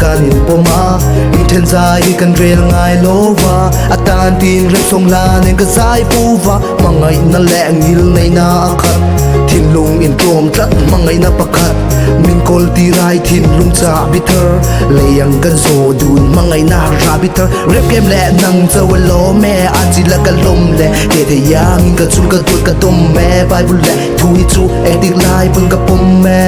kan in poma in then zai kan rel ngai lova atan tin rep song la nen ka zai puwa mangai na leng ngil nei na akhat thin lung in trom tlat mangai na pakhat min kol ti rai thin lung cha bitter leyang kan zo dun mangai na ra bitter rep game le nang zawalo me anji la ka lom le ke the yang ka chul ka tut ka tom me bible le thui chu edik lai pun ka pom me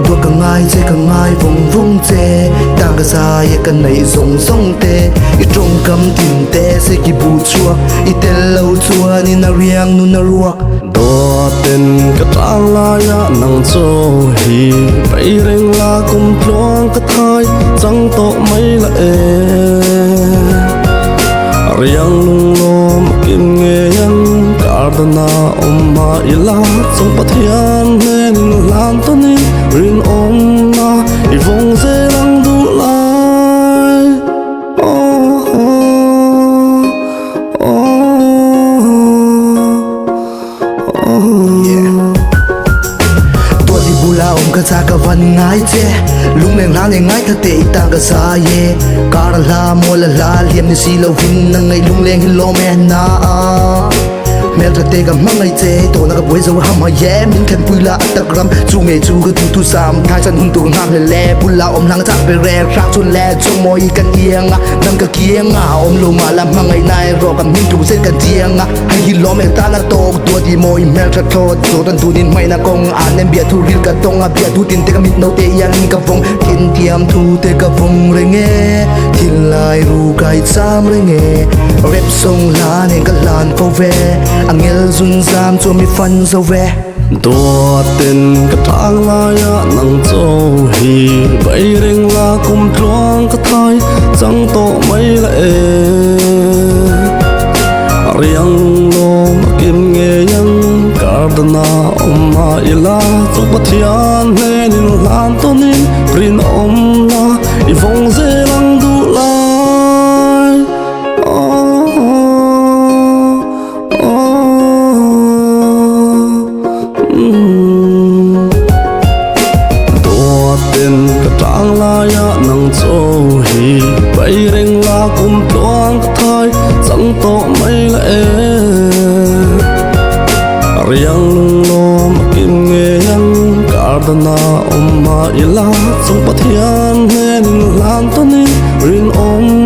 đua cả ngai vùng vung che đang cả sai cái này rong rong te i trong cam tin te se ki bu chua i te lâu chua ni na riang nu na ruak đua tên cái trang la ya nang cho hi bay reng la kum ploang cái thai chẳng to mấy là riang lung lo kim nghe yang cardana omma ila trong pathian nên lan to ni rin om na i vong ze lang du lai tua di bula om ka cha ka van ngai che lung leng la ngai tha te ta ka sa ye kar la mol la liam ni si lo hin na ngai lung leng hi lo me na mel ra te ga mangai che to na ka boi zo ha ma ye min khan pui la atagram chu nge chu ga tu sam thai chan hun tu ngam le bula om lang cha be re rak chun le chu moi kan ianga nam ka kianga om lo ma la mangai nai ro ka min tu se kan tianga hai hi lo me ta la to tua di moi mel ra tho to dan tu din mai na kong an nem bia thu ril ka tong a bia tu tin te ka mit no te yang ka vong tin tiam thu te ka vong re nge tin lai ru kai sam re nge rep song la ne ka lan ko ve angel zun zam cho mi fan zo ve đua tên cái trang la ya nang cho hi bay reng la kum ploang cái thai chẳng to mấy là riang lo kim nghe yang cardana omma ila trong pathian nên lan to ni rin om na i vong ze lang du lai đua tên cái trang la ya nang cho hi bay reng la kum ploang cái thai chẳng to mấy là riang lo kim nghe yang cardana omma ila trong pathian nên lan to ni rin om